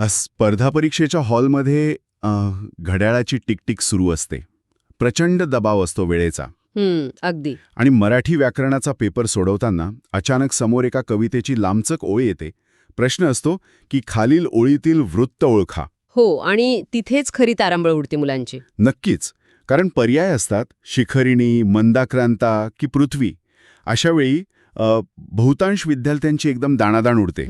स्पर्धा परीक्षेच्या हॉलमध्ये घड्याळाची टिकटिक सुरू असते. प्रचंड दबाव असतो वेळेचा. अगदी. आणि मराठी व्याकरणाचा पेपर सोडवताना अचानक समोर एका कवितेची लांबचक ओळ येते. प्रश्न असतो की खालील ओळीतील वृत्त ओळखा. हो, आणि तिथेच खरी तारांबळ उडते मुलांची. नक्कीच, कारण पर्याय असतात शिखरिणी, मंदाक्रांता की पृथ्वी. अशा वेळी बहुतांश विद्यार्थ्यांची एकदम दाणादाण उडते.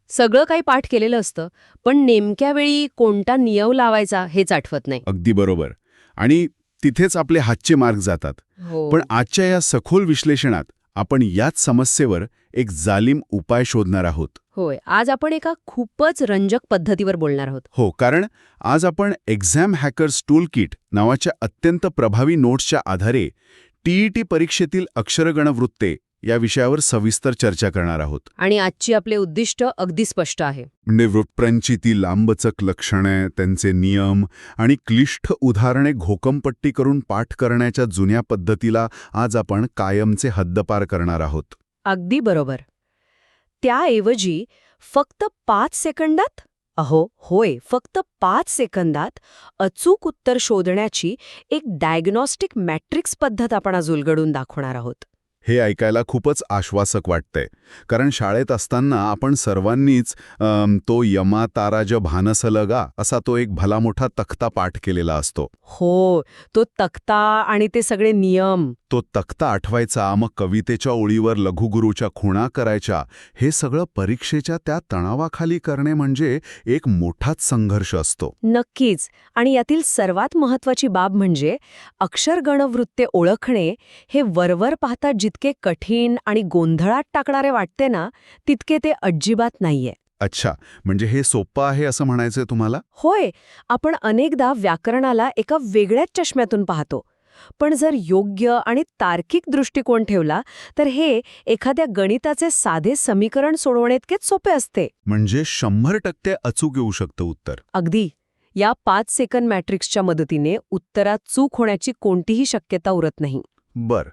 सगळं काही पाठ केलेलं असतं, पण नेमक्या वेळी कोणता नियम लावायचा हेच आठवत नाही. अगदी बरोबर. आणि तिथेच आपले हातचे मार्ग जातात. हो. पण आजच्या या सखोल विश्लेषणात आपण याच समस्येवर एक जालिम उपाय शोधणार आहोत. होय, आज आपण एका खूपच रंजक पद्धतीवर बोलणार आहोत. हो, कारण आज आपण एक्झाम हॅकर्स टूल किट नावाच्या अत्यंत प्रभावी नोट्सच्या आधारे टीईटी परीक्षेतील अक्षरगणवृत्ते या विषयावर सविस्तर चर्चा करणार आहोत. आणि आजची आपले उद्दिष्ट अगदी स्पष्ट आहे. म्हणजे वृत्तांची ती लांबचक लक्षणे, त्यांचे नियम आणि क्लिष्ट उदाहरणे घोकमपट्टी करून पाठ करण्याच्या जुन्या पद्धतीला आज आपण कायमचे हद्दपार करणार आहोत. अगदी बरोबर. त्याऐवजी फक्त 5 सेकंदात होय, फक्त 5 सेकंदात अचूक उत्तर शोधण्याची एक डायग्नॉस्टिक मॅट्रिक्स पद्धत आपण आज उलगडून दाखवणार आहोत. हे ऐकायला खूपच आश्वासक वाटतंय, कारण शाळेत असताना आपण सर्वांनीच तो यमा ताराज भानस लगा असा तो एक भला मोठा तक्ता पाठ केलेला असतो. हो, तो तक्ता आणि ते सगळे नियम. तो तक्ता आठवायचा, मग कवितेच्या ओळीवर लघुगुरूच्या खुणा करायच्या. हे सगळं परीक्षेच्या त्या तणावाखाली करणे म्हणजे एक मोठाच संघर्ष असतो. नक्कीच. आणि यातील सर्वात महत्वाची बाब म्हणजे अक्षरगणवृत्ते ओळखणे हे वरवर पाहता जितके कठीण आणि गोंधळात टाकणारे वाटते ना, तितके ते अजिबात नाहीये. अच्छा, म्हणजे हे सोपं आहे असं म्हणायचंय तुम्हाला? होय, आपण अनेकदा व्याकरणाला एका वेगळ्याच चष्म्यातून पाहतो. पण जर योग्य आणि तार्किक दृष्टिकोन ठेवला तर हे एखाद्या गणिताचे साधे समीकरण सोडवण्याइतकेच सोपे असते. म्हणजे 100% अचूक येऊ शकतं उत्तर. अगदी. या 5 सेकंद मॅट्रिक्सच्या मदतीने उत्तरात चूक होण्याची कोणतीही शक्यता उरत नाही. बर,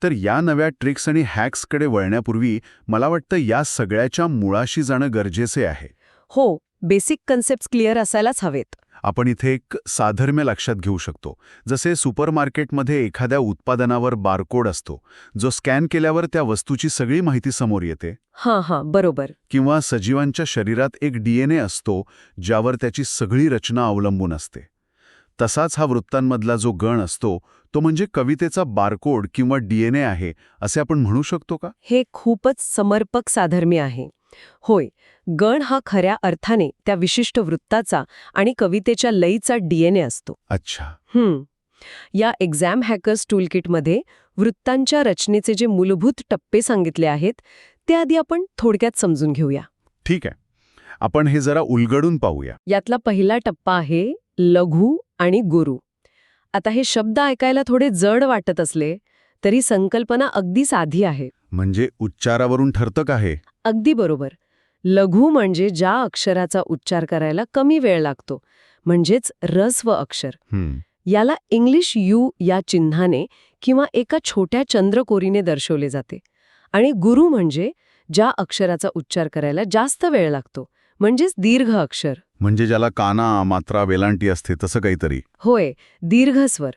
तर या नव्या ट्रिक्स आणि हॅक्सकडे वळण्यापूर्वी मला वाटतं या सगळ्याच्या मुळाशी जाणं गरजेचे आहे. हो, बेसिक कन्सेप्ट क्लिअर असायलाच हवेत. आपण इथे एक साधर्म्य लक्षात घेऊ शकतो. जसे सुपरमार्केटमध्ये एखाद्या उत्पादनावर बारकोड असतो, जो स्कॅन केल्यावर त्या वस्तूची सगळी माहिती समोर येते. हां, बरोबर. किंवा सजीवांच्या शरीरात एक DNA असतो, ज्यावर त्याची सगळी रचना अवलंबून असते. तसाच हा वृत्तांमधला जो गण असतो, तो म्हणजे कवितेचा बारकोड किंवा DNA आहे, असे आपण म्हणू शकतो का? हे खूपच समर्पक साधर्म्य आहे. होय, गण हा खऱ्या अर्थाने त्या विशिष्ट वृत्ताचा आणि कवितेच्या लयीचा DNA असतो. अच्छा. या एक्झाम हॅकर्स टूलकिटमध्ये वृत्तांच्या रचनेचे जे मूलभूत टप्पे सांगितले आहेत ते आधी आपण थोडक्यात समजून घेऊया. ठीक आहे, आपण हे जरा उलगडून पाहूया. यातला पहिला टप्पा आहे लघु आणि गुरु. आता हे शब्द ऐकायला थोडे जड वाटत असले तरी संकल्पना अगदी साधी आहे. म्हणजे उच्चारावरून ठरतं का हे? अगदी बरोबर. लघु म्हणजे ज्या अक्षराचा उच्चार करायला कमी वेळ लागतो, म्हणजेच ऱ्हस्व अक्षर. याला इंग्लिश यू या चिन्हाने किंवा एका छोट्या चंद्रकोरीने दर्शवले जाते. आणि गुरु म्हणजे ज्या अक्षराचा उच्चार करायला जास्त वेळ लागतो, म्हणजेच दीर्घ अक्षर. म्हणजे ज्याला काना, मात्रा, वेलांटी असते तसं काहीतरी. होय, दीर्घ स्वर.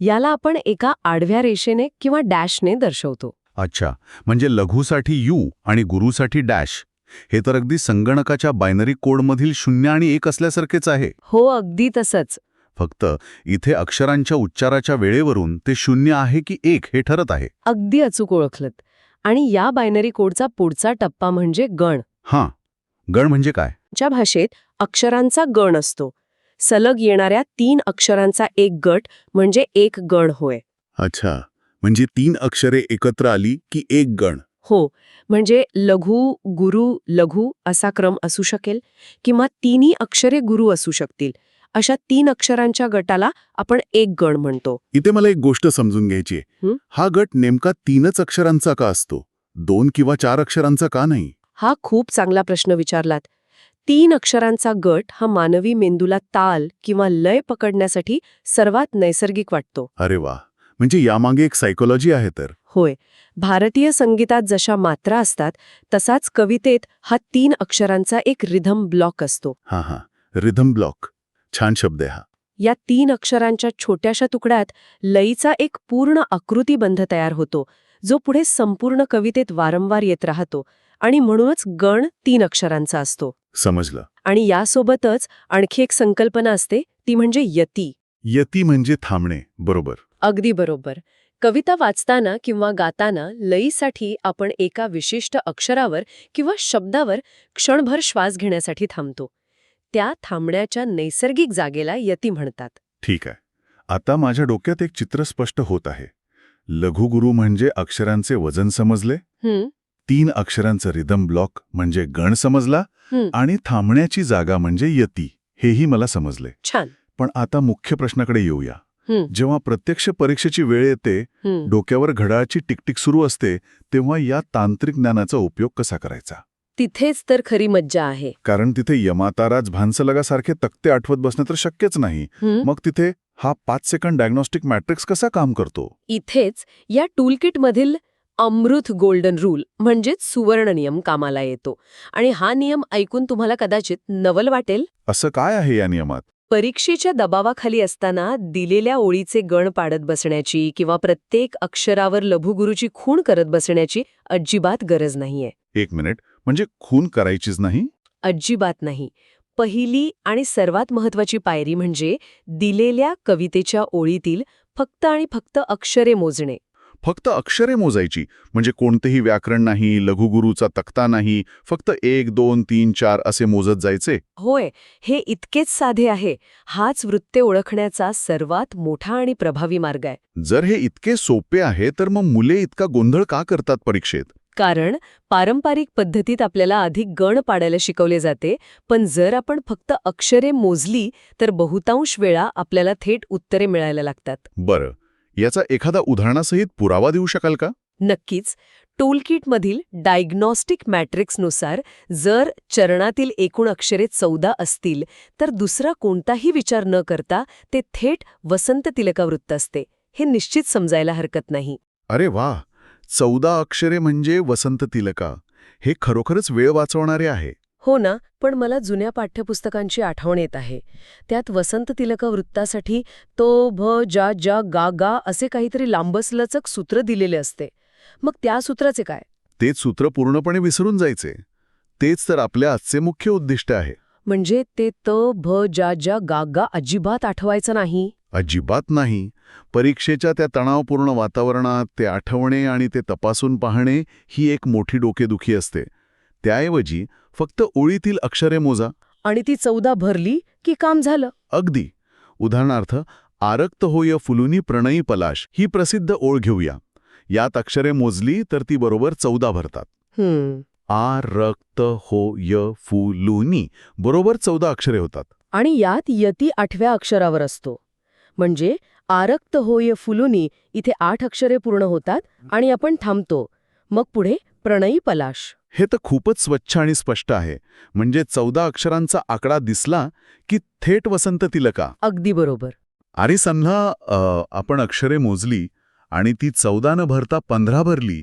याला आपण एका आडव्या रेषेने किंवा डॅशने दर्शवतो. अच्छा, म्हणजे लघुसाठी यू आणि गुरुसाठी डॅश. हे तर अगदी संगणकाच्या बायनरी कोडमधील 0 आणि 1 असल्यासारखेच आहे. हो, अगदी तसंच. फक्त इथे अक्षरांच्या उच्चाराच्या वेळेवरून ते 0 आहे की 1 हे ठरत आहे. अगदी अचूक ओळखलत. आणि या बायनरी कोडचा पुढचा टप्पा म्हणजे गण. हां, गण म्हणजे काय? च्या भाषेत अक्षरांचा गण असतो. सलग येणाऱ्या 3 अक्षरांचा एक गट म्हणजे एक गण होय. अच्छा, म्हणजे 3 अक्षरे एकत्र आली की एक गण. हो, म्हणजे लघु, गुरु, लघु असा क्रम असू शकेल किंवा तिन्ही अक्षरे गुरु असू शकतील. अशा 3 अक्षरांच्या गटाला आपण एक गण म्हणतो. इथे मला एक गोष्ट समजून घ्यायची आहे. हा गट नेमका 3च अक्षरांचा का असतो? 2 किंवा 4 अक्षरांचा का नाही? हा खूप चांगला प्रश्न विचारलात. 3 अक्षरांचा गट हा मानवी मेंदूला ताल किंवा लय पकडण्यासाठी सर्वात नैसर्गिक वाटतो. अरे वा, म्हणजे यामागे एक सायकोलॉजी आहे तर. होय. भारतीय संगीतात जशा मात्रा असतात तसाच कवितेत हा 3 अक्षरांचा एक रिधम ब्लॉक असतो. हां, रिदम ब्लॉक. छान शब्द आहे हा. या 3 अक्षरांच्या छोट्याशा तुकड्यात लयीचा एक पूर्ण आकृतिबंध तयार होतो, जो पुढे संपूर्ण कवितेत वारंवार येत राहतो आणि म्हणूनच गण 3 अक्षरांचा असतो. समजलं. आणि यासोबतच आणखी एक संकल्पना असते, ती म्हणजे यती. यती म्हणजे थांबणे. बरोबर. अगदी बरोबर. कविता वाचताना किंवा गाताना लयीसाठी आपण एका विशिष्ट अक्षरावर किंवा शब्दावर क्षणभर श्वास घेण्यासाठी थांबतो. त्या थांबण्याच्या नैसर्गिक जागेला यती म्हणतात. ठीक आहे. आता माझ्या डोक्यात एक चित्र स्पष्ट होत आहे. लघुगुरू म्हणजे अक्षरांचे वजन समजले, 3 अक्षरांचं रिदम ब्लॉक म्हणजे गण समजला, आणि थांबण्याची जागा म्हणजे यती, हेही मला समजले. छान. पण आता मुख्य प्रश्नाकडे येऊया. जेव्हा प्रत्यक्ष परीक्षेची वेळ येते, डोक्यावर घड्याळाची टिकटिक सुरू असते, तेव्हा या तांत्रिक ज्ञानाचा उपयोग कसा करायचा? तिथेच तर खरी मज्जा आहे. कारण तिथे यमाताराज भानसलगासारखे तक्ते आठवत बसणं तर शक्यच नाही. मग तिथे हा 5 सेकंड डायग्नोस्टिक मॅट्रिक्स कसा काम करतो? इथेच या टूलकिटमधील अमृत गोल्डन रूल म्हणजेच सुवर्ण नियम कामाला येतो. आणि हा नियम ऐकून तुम्हाला कदाचित नवल वाटेल. असं काय आहे या नियमात? परीक्षेच्या दबावाखाली असताना दिलेल्या ओळीचे गण पाडत बसण्याची किंवा प्रत्येक अक्षरावर लघुगुरूची खूण करत बसण्याची अजिबात गरज नाहीये. 1 मिनिट, म्हणजे खून करायचीच नाही? अजिबात नाही. पहिली आणि सर्वात महत्वाची पायरी म्हणजे दिलेल्या कवितेच्या ओळीतील फक्त आणि फक्त अक्षरे मोजणे. फक्त अक्षरे मोजायची, म्हणजे कोणतेही व्याकरण नाही, लघुगुरूचा तक्ता नाही, फक्त 1, 2, 3, 4 असे मोजत जायचे? होय, हे इतकेच साधे आहे. हाच वृत्ते ओळखण्याचा सर्वात मोठा आणि प्रभावी मार्ग आहे. जर हे इतके सोपे आहे तर मग मुले इतका गोंधळ का करतात परीक्षेत? कारण पारंपरिक पद्धतीत आपल्याला अधिक गण पाडायला शिकवले जाते, पण जर आपण फक्त अक्षरे मोजली तर बहुतांश वेळा आपल्याला थेट उत्तरे मिळायला लागतात. बरं, याचा एखादा उदाहरणासहित पुरावा देऊ शकाल का? नक्कीच. टूलकिटमधील डायग्नॉस्टिक मॅट्रिक्सनुसार जर चरणातील एकूण अक्षरे 14 असतील तर दुसरा कोणताही विचार न करता ते थेट वसंत तिलकावृत्त असते. हे निश्चित समजायला हरकत नाही. अरे वाह! 14 अक्षरे म्हणजे वसंत तिलका. हे खरोखरच वेळ वाचवणारे आहे. हो ना, पण मला जुन्या पाठ्यपुस्तकांची आठवण येत आहे. त्यात वसंत तिलक वृत्तासाठी तो भ जा जा गा गा असे काहीतरी लांबसलचक सूत्र दिलेले असते. मग त्या सूत्राचे काय? तेच सूत्र पूर्णपणे विसरून जायचे. तेच तर आपल्या आजचे मुख्य उद्दिष्ट आहे. म्हणजे ते त भ जा जा गा गा अजिबात आठवायचं नाही? अजिबात नाही. परीक्षेच्या त्या तणावपूर्ण वातावरणात ते आठवणे आणि ते तपासून पाहणे ही एक मोठी डोकेदुखी असते. त्याऐवजी फक्त ओळीतील अक्षरे मोजा. आणि ती 14 भरली की काम झालं. अगदी. उदाहरणार्थ, आरक्त होय फुलुनी प्रणयी पलाश ही प्रसिद्ध ओळ घेऊया. यात अक्षरे मोजली तर ती बरोबर 14 भरतात. आरक्त होय फुलुनी बरोबर 14 अक्षरे होतात. आणि यात यती 8व्या अक्षरावर असतो. म्हणजे आरक्त होय फुलुनी इथे 8 अक्षरे पूर्ण होतात आणि आपण थांबतो. मग पुढे प्रणयी पलाश. हे तर खूपच स्वच्छ आणि स्पष्ट आहे. म्हणजे 14 अक्षरांचा आकडा दिसला की थेट वसंत तिलका. अगदी बरोबर. आणि समजा आपण अक्षरे मोजली आणि ती 14 न भरता 15 भरली,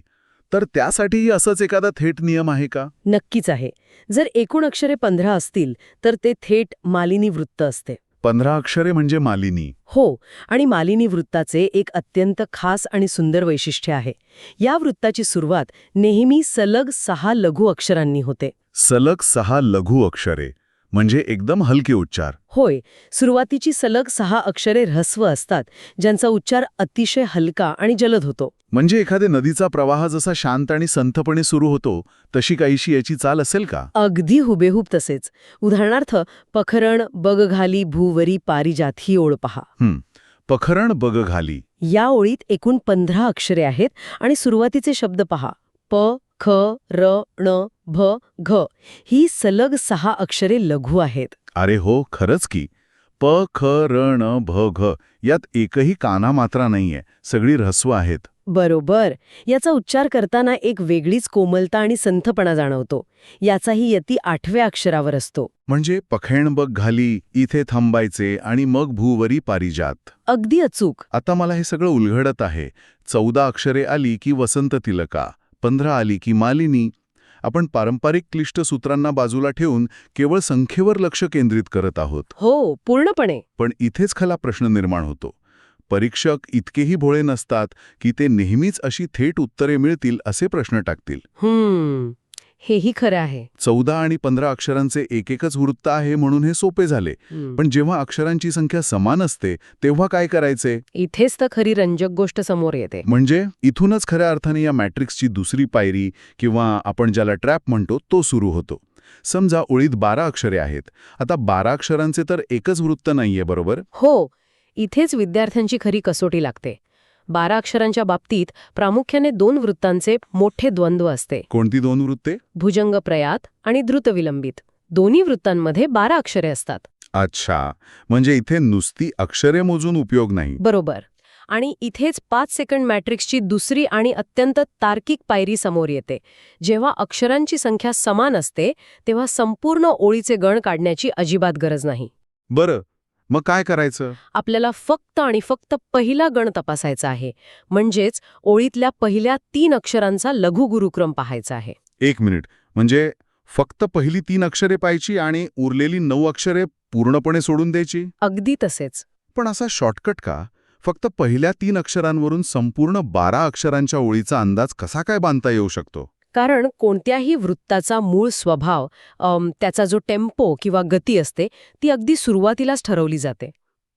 तर त्यासाठीही असंच एखादा थेट नियम आहे का? नक्कीच आहे. जर एकूण अक्षरे 15 असतील तर ते थेट मालिनी वृत्त असते. 15 अक्षरे म्हणजे मालिनी. हो, आणि मालिनी वृत्ताचे एक अत्यंत खास आणि सुंदर वैशिष्ट्य आहे. या वृत्ताची सुरुवात नेहमी सलग 6 लघु अक्षरांनी होते. सलग 6 लघु अक्षरे म्हणजे एकदम हलके उच्चार. होय, सुरुवातीची सलग 6 अक्षरे ऱ्हस्व असतात, ज्यांचा उच्चार अतिशय हलका आणि जलद होतो. म्हणजे एखाद्या नदीचा प्रवाह जसा शांत आणि संथपणे सुरू होतो तशी काहीशी याची चाल असेल का? अगदी हुबेहूब तसेच. उदाहरणार्थ, पखरण बग घाली भूवरी पारिजात ही ओळ पहा. पखरण बग घाली. या ओळीत एकूण 15 अक्षरे आहेत आणि सुरुवातीचे शब्द पहा. प, ख, र, ण, भ, घ. ही सलग 6 अक्षरे लघु आहेत. अरे हो, खरंच की. प, ख, र, ण, भ, घ यात एकही काना मात्रा नाहीये. सगळी ऱ्हस्व आहेत. बरोबर. याचा उच्चार करताना एक वेगळीच कोमलता आणि संथपणा जाणवतो. याचाही यती 8व्या अक्षरावर असतो. म्हणजे पखैणबग घाली इथे थांबायचे आणि मग भूवरी पारिजात. अगदी अचूक. आता मला हे सगळं उलगडत आहे. 14 अक्षरे आली की वसंत तिलका, 15 आली की मालिनी. आपण पारंपरिक क्लिष्ट सूत्रांना बाजूला ठेवून केवळ संख्येवर लक्ष केंद्रित करत आहोत. हो, पूर्णपणे. पण इथेच खरा प्रश्न निर्माण होतो. परीक्षक इतकेही भोळे नसतात की ते नेहमीच अशी थेट उत्तरे मिळतील असे प्रश्न टाकतील. हेही खरं आहे. 14 आणि 15 अक्षरांचे एकच वृत्त आहे म्हणून हे सोपे झाले. पण जेव्हा अक्षरांची संख्या समान असते तेव्हा काय करायचे? इथेच तर खरी रंजक गोष्ट समोर येते. म्हणजे इथूनच खऱ्या अर्थाने या मॅट्रिक्सची दुसरी पायरी किंवा आपण ज्याला ट्रॅप म्हणतो तो सुरू होतो. समजा ओळीत 12 अक्षरे आहेत. आता 12 अक्षरांचे तर एकच वृत्त नाहीये, बरोबर? हो, इथेच विद्यार्थ्यांची खरी कसोटी लागते. 12 अक्षरांच्या बाबतीत प्रामुख्याने 2 वृत्तांचे मोठे द्वंद्व असते. कोणती 2 वृत्ते? भुजंग प्रयात आणि द्रुतविलंबित. दोन्ही वृत्तांमध्ये 12 अक्षरे असतात. अच्छा, म्हणजे इथे नुसती अक्षरे मोजून उपयोग नाही. बरोबर. आणि इथेच 5 सेकंड मॅट्रिक्सची दुसरी आणि अत्यंत तार्किक पायरी समोर येते. जेव्हा अक्षरांची संख्या समान असते तेव्हा संपूर्ण ओळीचे गण काढण्याची अजिबात गरज नाही. बरं, मग काय करायचं? आपल्याला फक्त आणि फक्त पहिला गण तपासायचा आहे. म्हणजेच ओळीतल्या पहिल्या 3 अक्षरांचा लघु गुरुक्रम पाहायचा आहे. 1 मिनिट, म्हणजे फक्त पहिली 3 अक्षरे पाहायची आणि उरलेली 9 अक्षरे पूर्णपणे सोडून द्यायची? अगदी तसेच. पण असा शॉर्टकट का? फक्त पहिल्या 3 अक्षरांवरून संपूर्ण 12 अक्षरांच्या ओळीचा अंदाज कसा काय बांधता येऊ शकतो? कारण कोणत्याही वृत्ताचा मूळ स्वभाव, त्याचा जो टेम्पो किंवा गती असते ती अगदी सुरुवातीलाच ठरवली जाते.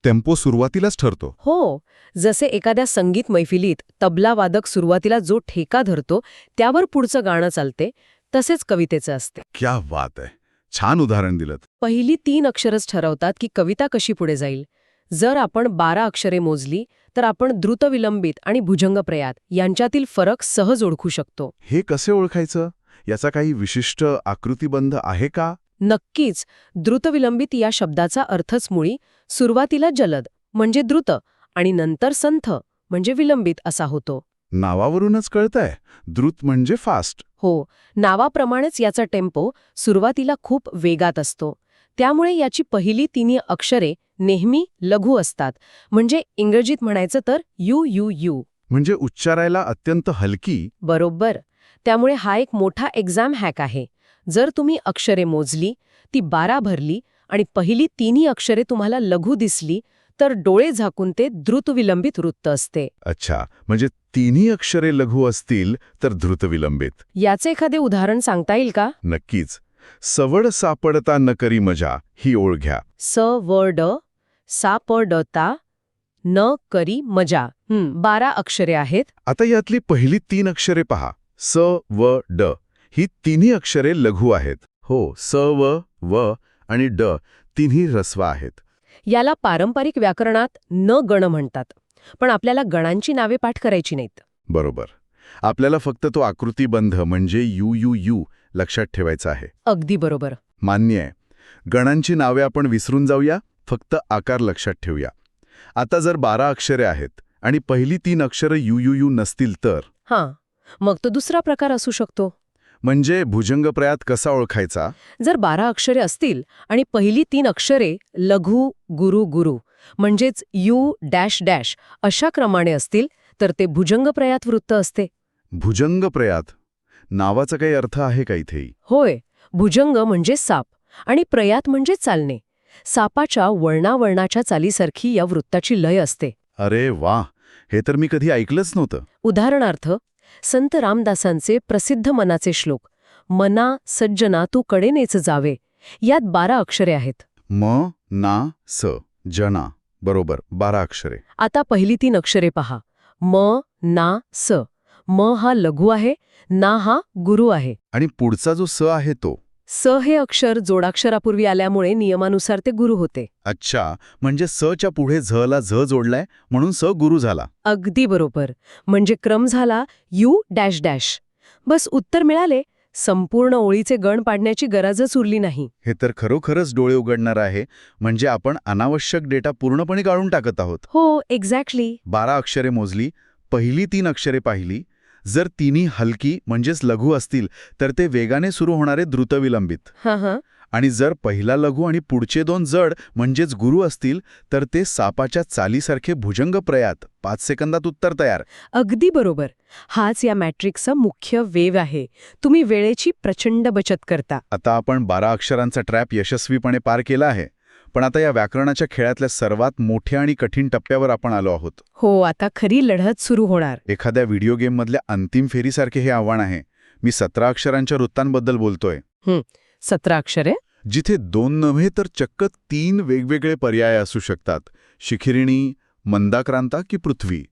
टेम्पो सुरुवातीलाच ठरतो? हो. जसे एखाद्या संगीत मैफिलीत तबलावादक सुरुवातीला जो ठेका धरतो त्यावर पुढचं गाणं चालते, तसेच कवितेचं असते. क्या बात आहे, छान उदाहरण दिलं. पहिली 3 अक्षरच ठरवतात की कविता कशी पुढे जाईल. जर आपण 12 अक्षरे मोजली तर आपण द्रुतविलंबित आणि भुजंगप्रयात यांच्यातील फरक सहज ओळखू शकतो. हे कसे ओळखायचं? याचा काही विशिष्ट आकृतिबंध आहे का? नक्कीच. द्रुतविलंबित या शब्दाचा अर्थच मुळी सुरुवातीला जलद म्हणजे द्रुत आणि नंतर संथ म्हणजे विलंबित असा होतो. नावावरूनच कळतंय, द्रुत म्हणजे फास्ट. हो, नावाप्रमाणेच याचा टेम्पो सुरुवातीला खूप वेगात असतो. त्यामुळे याची पहिली 3 अक्षरे नेहमी लघु असतात. म्हणजे इंग्रजीत म्हणायचं तर यू यू यू. म्हणजे उच्चारायला अत्यंत हलकी. बरोबर. त्यामुळे हा एक मोठा एक्झाम हॅक आहे. जर तुम्ही अक्षरे मोजली, ती 12 भरली आणि पहिली 3 अक्षरे तुम्हाला लघु दिसली तर डोळे झाकून ते द्रुतविलंबित वृत्त असते. अच्छा, म्हणजे 3 अक्षरे लघु असतील तर द्रुतविलंबित. याचे एखादे उदाहरण सांगता येईल का? नक्कीच. सवड सापडता न करी मजा ही ओळ घ्या. स व ड सापडता न करी मजा. 12 अक्षरे आहेत. आता यातली पहिली 3 अक्षरे पहा. स व ड ही 3 अक्षरे लघु आहेत. हो, स व आणि ड तिन्ही ह्रस्व आहेत. याला पारंपरिक व्याकरणात न गण म्हणतात. पण आपल्याला गणांची नावे पाठ करायची नाहीत. बरोबर. आपल्याला फक्त तो आकृतिबंध म्हणजे यू यू यू लक्षात ठेवायचा आहे. अगदी बरोबर. मान्य आहे. गणांची नावे आपण विसरून जाऊया, फक्त आकार लक्षात ठेवूया. आता जर 12 अक्षरे आहेत आणि पहिली 3 अक्षरे यू यू यू नसतील तर? हां, मग तो दुसरा प्रकार असू शकतो. म्हणजे भुजंगप्रयात कसा ओळखायचा? जर 12 अक्षरे असतील आणि पहिली 3 अक्षरे लघु गुरु गुरु म्हणजेच यू डॅश डॅश अशा क्रमाने असतील तर ते भुजंगप्रयात वृत्त असते. भुजंगप्रयात नावाचा काही अर्थ आहे का इथेही? होय. भुजंग म्हणजे साप आणि प्रयात म्हणजे चालणे. सापाच्या वळणावळणाच्या चालीसारखी या वृत्ताची लय असते. अरे वा, हे तर मी कधी ऐकलंच नव्हतं. उदाहरणार्थ संत रामदासांचे प्रसिद्ध मनाचे श्लोक मना सज्जना तू कडेनेच जावे यात 12 अक्षरे आहेत. म ना स जना, बरोबर, 12 अक्षरे. आता पहिली 3 अक्षरे पहा. म ना स. म हा लघु आहे, ना हा गुरु आहे. आणि पुढचा जो स आहे तो? स हे अक्षर जोडाक्षरापूर्वी आल्यामुळे नियमानुसार ते गुरु होते. अच्छा, म्हणजे स च्या पुढे झ ला झ जोडलाय म्हणून स गुरु झाला. अगदी बरोबर. म्हणजे क्रम झाला यू डॅश डॅश. बस उत्तर मिळाले. संपूर्ण ओळीचे गण पाडण्याची गरजच उरली नाही. हे तर खरोखरच डोळे उघडणार आहे. म्हणजे आपण अनावश्यक डेटा पूर्णपणे काढून टाकत आहोत. हो, एक्झॅक्टली. 12 अक्षरे मोजली, पहिली 3 अक्षरे पाहिली, जर तिन्ही हलकी म्हणजेच लघु असतील तर ते वेगाने सुरू होणारे द्रुतविलंबित. हां. आणि जर पहिला लघु आणि पुढचे 2 जड म्हणजेच गुरु असतील तर ते सापाच्या चालीसारखे भुजंगप्रयात 5 सेकंदात उत्तर तयार. अगदी बरोबर. हाच या मॅट्रिक्सचा मुख्य वेव आहे. तुम्ही वेळेची प्रचंड बचत करता. आता आपण 12 अक्षरांचा ट्रॅप यशस्वीपणे पार केला आहे. पण आता या व्याकरणाच्या खेळातल्या सर्वात मोठ्या आणि कठीण टप्प्यावर आपण आलो आहोत. हो, आता खरी लढत सुरू होणार. एखाद्या व्हिडिओ गेममधल्या अंतिम फेरीसारखे हे आव्हान आहे. मी 17 अक्षरांच्या वृत्तांबद्दल बोलतोय. 17 अक्षरे? जिथे 2 नव्हे तर चक्क 3 वेगवेगळे पर्याय असू शकतात. शिखिरिणी, मंदाक्रांता की पृथ्वी.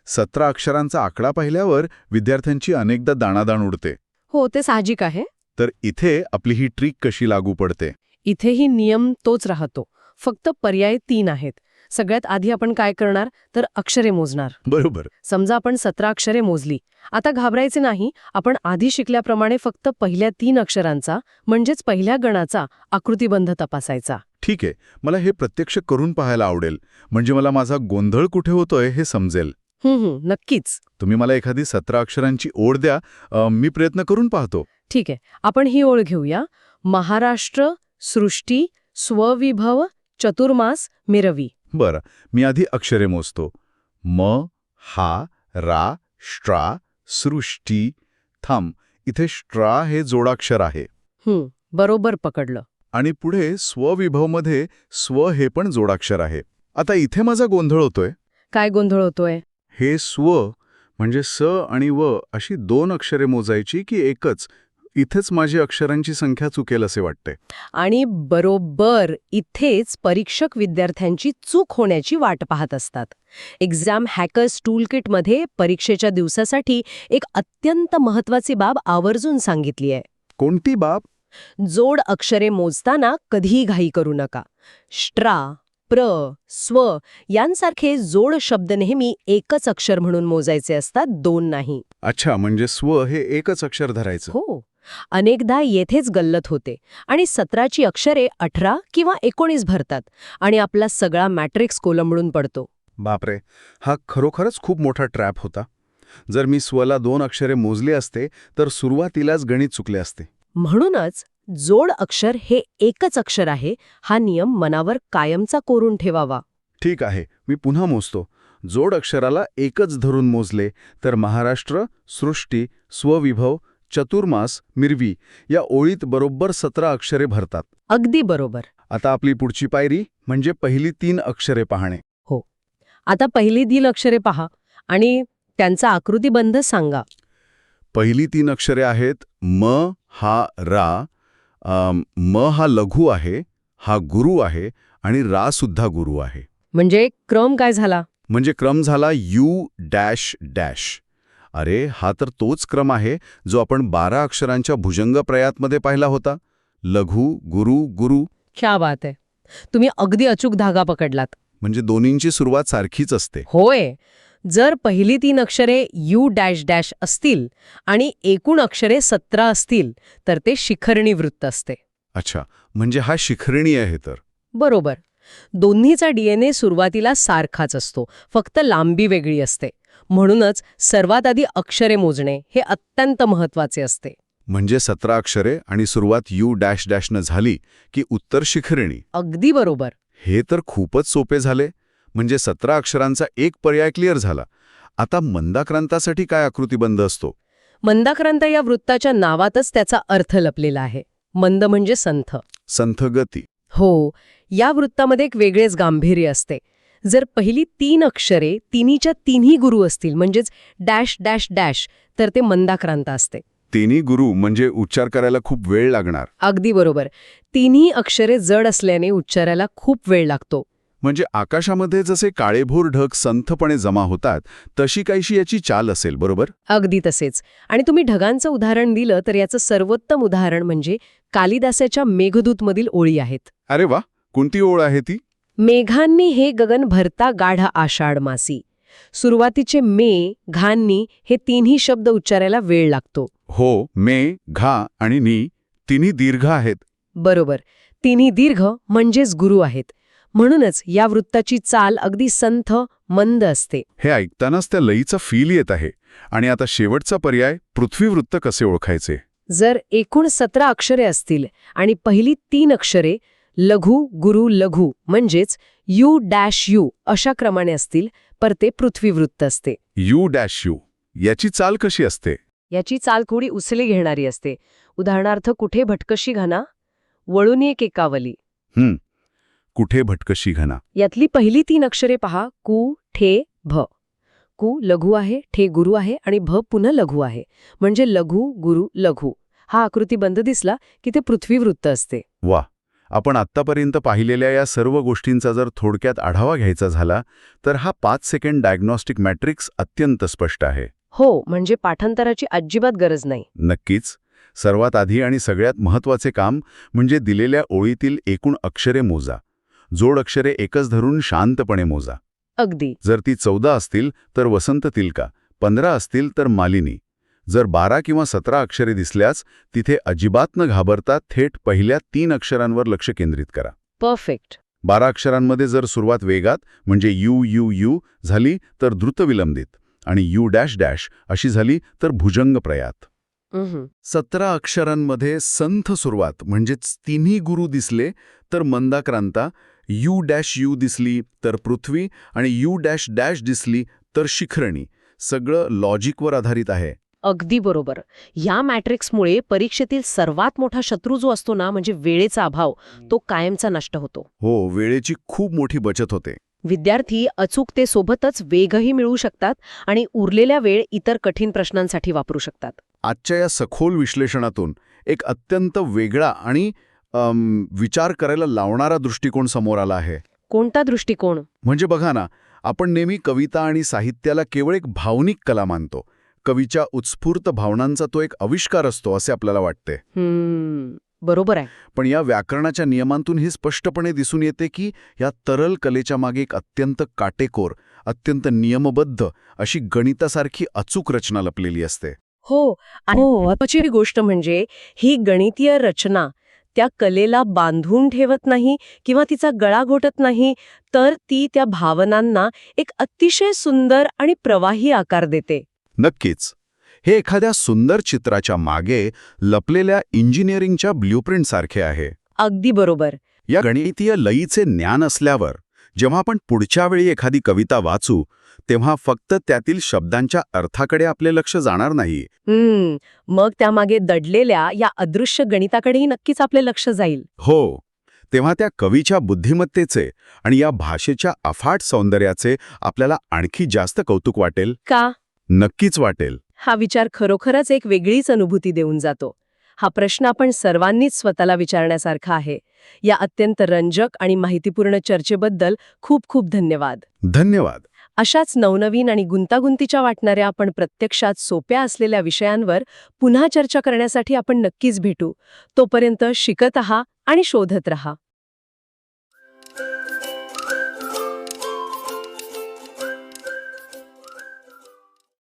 17 अक्षरांचा आकडा पाहिल्यावर विद्यार्थ्यांची अनेकदा दाणादाण उडते. हो, ते साहजिक आहे. तर इथे आपली ही ट्रिक कशी लागू पडते? इथेही नियम तोच राहतो. फक्त पर्याय 3 आहेत. सगळ्यात आधी आपण काय करणार तर अक्षरे मोजणार. बरोबर. समजा आपण 17 अक्षरे मोजली. आता घाबरायचे नाही. आपण आधी शिकल्याप्रमाणे फक्त पहिल्या 3 अक्षरांचा म्हणजेच पहिल्या गणाचा आकृतिबंध तपासायचा. ठीक आहे. मला हे प्रत्यक्ष करून पाहायला आवडेल. म्हणजे मला माझा गोंधळ कुठे होतोय हे समजेल. नक्कीच. तुम्ही मला एखादी 17 अक्षरांची ओळ द्या. मी प्रयत्न करून पाहतो. ठीक आहे. आपण ही ओळ घेऊया. महाराष्ट्र, सृष्टी, स्वविभव, चतुर्मास, मिरवी. बरं, मी आधी अक्षरे मोजतो. म, हा, रा, श्ट्रा, सृष्टी. थांब, इथे श्ट्रा हे जोडाक्षर आहे. बरोबर पकडलं. आणि पुढे स्वविभवमध्ये स्व हे पण जोडाक्षर आहे. आता इथे माझा गोंधळ होतोय. काय गोंधळ होतोय? हे स्व म्हणजे स आणि व अशी 2 अक्षरे मोजायची की एकच? इथेच माझी अक्षरांची संख्या चुकेल असे वाटते. आणि बरोबर इथेच परीक्षक विद्यार्थ्यांची चूक होण्याची वाट पाहत असतात. एक्झाम हॅकर्स टूलकिटमध्ये परीक्षेच्या दिवसासाठी एक अत्यंत महत्त्वाची बाब आवर्जून सांगितली आहे. कोणती बाब? जोड अक्षरे मोजताना कधीही घाई करू नका. श्ट्रा, प्र, स्व यांसारखे जोड शब्द नेहमी एकच अक्षर म्हणून मोजायचे असतात, 2 नाही. अच्छा, म्हणजे स्व हे एकच अक्षर धरायचं. हो. अनेकदा येथेच गल्लत होते आणि 17ची अक्षरे 18 किंवा 19 भरतात आणि आपला सगळा मॅट्रिक्स कोलमडून पडतो. बापरे, हा खरोखरच खूप मोठा ट्रॅप होता. जर मी स्वला 2 अक्षरे मोजले असते तर सुरुवातीलाच गणित चुकले असते. म्हणूनच जोड अक्षर हे एकच अक्षर आहे हा नियम मनावर कायमचा कोरून ठेवावा. ठीक आहे, मी पुन्हा मोजतो. जोड अक्षराला एकच धरून मोजले तर महाराष्ट्र, सृष्टी, स्वविभव, चतुर्मास, मिरवी या ओळीत बरोबर 17 अक्षरे भरतात. अगदी बरोबर. आता आपली पुढची पायरी म्हणजे पहिली 3 अक्षरे पाहणे. हो. आता पहिली 3 अक्षरे पहा आणि त्यांचा आकृतिबंध सांगा. पहिली 3 अक्षरे आहेत म, हा, रा. म हा लघु आहे, हा गुरु आहे आणि रा सुद्धा गुरु आहे. म्हणजे क्रम काय झाला? म्हणजे क्रम झाला यू डॅश डॅश. अरे, हा तर तोच क्रम आहे जो आपण 12 अक्षरांच्या भुजंगप्रयातमध्ये पाहिला होता. लघु, गुरु, गुरु. क्या बात आहे. तुम्ही अगदी अचूक धागा पकडलात. म्हणजे दोन्हींची सुरुवात सारखीच असते. होय. जर पहिली 3 अक्षरे यू डॅश डॅश असतील आणि एकूण अक्षरे 17 असतील तर ते शिखरणी वृत्त असते. अच्छा, म्हणजे हा शिखरणी आहे तर. बरोबर. दोन्हीचा DNA सुरुवातीला सारखाच असतो, फक्त लांबी वेगळी असते. म्हणूनच सर्वात आधी अक्षरे मोजणे हे अत्यंत महत्त्वाचे असते. म्हणजे 17 अक्षरे आणि सुरुवात यू डॅश डॅशनं झाली की उत्तर शिखरणी. अगदी बरोबर. हे तर खूपच सोपे झाले. म्हणजे 17 अक्षरांचा एक पर्याय क्लिअर झाला. आता मंदाक्रांतासाठी काय आकृतिबंध असतो? मंदाक्रांत या वृत्ताच्या नावातच त्याचा अर्थ लपलेला आहे. मंद म्हणजे संथ. संथ गती. हो. या वृत्तामध्ये एक वेगळेच गांभीर्य असते. जर पहिली 3 अक्षरे तिन्हीच्या तिन्ही गुरु असतील म्हणजेच डॅश डॅश डॅश तर ते मंदाक्रांत असते. तिन्ही गुरु म्हणजे उच्चार करायला खूप वेळ लागणार. अगदी बरोबर. तिन्ही अक्षरे जड असल्याने उच्चारायला खूप वेळ लागतो. म्हणजे आकाशामध्ये जसे काळेभोर ढग संथपणे जमा होतात तशी काहीशी याची चाल असेल, बरोबर? अगदी तसेच. आणि तुम्ही ढगांचं उदाहरण दिलं तर याचं सर्वोत्तम उदाहरण म्हणजे कालिदासाच्या मेघदूतमधील ओळी आहेत. अरे वा, कोणती ओळ आहे ती? मेघांनी हे गगन भरता गाढ आषाढ मासी. सुरुवातीचे मे, घांनी हे तिन्ही शब्द उच्चारायला वेळ लागतो. हो, मे, घा आणि नी तिन्ही दीर्घ आहेत. बरोबर. तिन्ही दीर्घ म्हणजेच गुरु आहेत. म्हणूनच या वृत्ताची चाल अगदी संथ मंद असते. हे ऐकतानाच त्या लयीचा फील येत आहे. आणि आता शेवटचा पर्याय, पृथ्वीवृत्त कसे ओळखायचे? जर एकूण 17 अक्षरे असतील आणि पहिली 3 अक्षरे लघु गुरु लघु म्हणजेच U-U अशा क्रमाने असतील तर ते पृथ्वीवृत्त असते. U-U याची चाल कशी असते? याची चाल थोडी उसली घेणारी असते. उदाहरणार्थ कुठे भटकशी घना, वळून एक एकावली. कुठे भटकशी घना. यातली पहिली 3 अक्षरे पहा, कु, ठे, भ. कु लघु आहे, ठे गुरु आहे आणि भ पुन्हा लघु आहे. म्हणजे लघु गुरु लघु. हा आकृतीबंध दिसला की ते पृथ्वीवृत्त असते. वा. आपण आत्तापर्यंत पाहिलेल्या या सर्व गोष्टींचा जर थोडक्यात आढावा घ्यायचा झाला तर हा 5 सेकंड डायग्नॉस्टिक मॅट्रिक्स अत्यंत स्पष्ट आहे. हो, म्हणजे पाठांतराची अजिबात गरज नाही. नक्कीच. सर्वात आधी आणि सगळ्यात महत्त्वाचे काम म्हणजे दिलेल्या ओळीतील एकूण अक्षरे मोजा. जोड अक्षरे एकच धरून शांतपणे मोजा. अगदी. जर ती 14 असतील तर वसंत तिलका, 15 असतील तर मालिनी. जर 12 किंवा 17 अक्षरे दिसल्यास तिथे अजिबात न घाबरता थेट पहिल्या 3 अक्षरांवर लक्ष केंद्रित करा. परफेक्ट. 12 अक्षरांमध्ये जर सुरुवात वेगात म्हणजे U झाली तर द्रुत विलंबित आणि U-, अशी झाली तर भुजंग प्रयात. 17 अक्षरांमध्ये संथ सुरुवात म्हणजेच तिन्ही गुरु दिसले तर मंदाक्रांता, U-U दिसली तर पृथ्वी आणि U-, दिसली तर शिखरणी. सगळं लॉजिकवर आधारित आहे. अगदी बरोबर. या मॅट्रिक्समुळे परीक्षेतील सर्वात मोठा शत्रू जो असतो ना, म्हणजे वेळेचा अभाव, तो कायमचा नष्ट होतो. हो, वेळेची खूप मोठी बचत होते. विद्यार्थी अचूकतेसोबतच वेगही मिळवू शकतात आणि उरलेल्या वेळ इतर कठीण प्रश्नांसाठी वापरू शकतात. आजच्या या सखोल विश्लेषणातून एक अत्यंत वेगळा आणि विचार करायला लावणारा दृष्टिकोन समोर आला आहे. कोणता दृष्टिकोन? म्हणजे बघा ना, आपण नेहमी कविता आणि साहित्याला केवळ एक भावनिक कला मानतो. कवीच्या उत्स्फूर्त भावनांचा तो एक आविष्कार असतो असे आपल्याला वाटते. बरोबर आहे. पण या व्याकरणाच्या नियमांतून हे स्पष्टपणे दिसून येते की या तरल कलेच्या मागे एक अत्यंत काटेकोर, अत्यंत नियमबद्ध अशी गणितासारखी अचूक रचना लपलेली असते. हो. महत्त्वाची गोष्ट म्हणजे ही गणितीय रचना त्या कलेला बांधून ठेवत नाही किंवा तिचा गळा घोटत नाही, तर ती त्या भावनांना एक अतिशय सुंदर आणि प्रवाही आकार देते. नक्कीच. हे एखाद्या सुंदर चित्राच्या मागे लपलेल्या इंजिनिअरिंगच्या ब्ल्यूप्रिंटसारखे आहे. अगदी बरोबर. या गणितीय लयीचे ज्ञान असल्यावर जेव्हा आपण पुढच्या वेळी एखादी कविता वाचू तेव्हा फक्त त्यातील शब्दांच्या अर्थाकडे आपले लक्ष जाणार नाही. मग त्यामागे दडलेल्या या अदृश्य गणिताकडेही नक्कीच आपले लक्ष जाईल. हो. तेव्हा त्या कवीच्या बुद्धिमत्तेचे आणि या भाषेच्या अफाट सौंदर्याचे आपल्याला आणखी जास्त कौतुक वाटेल. का? नक्कीच वाटेल. हा विचार खरोखरच एक वेगळीच अनुभूती देऊन जातो. हा प्रश्न आपण सर्वांनीच स्वतःला विचारण्यासारखा आहे. या अत्यंत रंजक आणि माहितीपूर्ण चर्चेबद्दल खूप खूप धन्यवाद. धन्यवाद. अशाच नवनवीन आणि गुंतागुंतीच्या वाटणाऱ्या आपण प्रत्यक्षात सोप्या असलेल्या विषयांवर पुन्हा चर्चा करण्यासाठी आपण नक्कीच भेटू. तोपर्यंत शिकत रहा आणि शोधत रहा.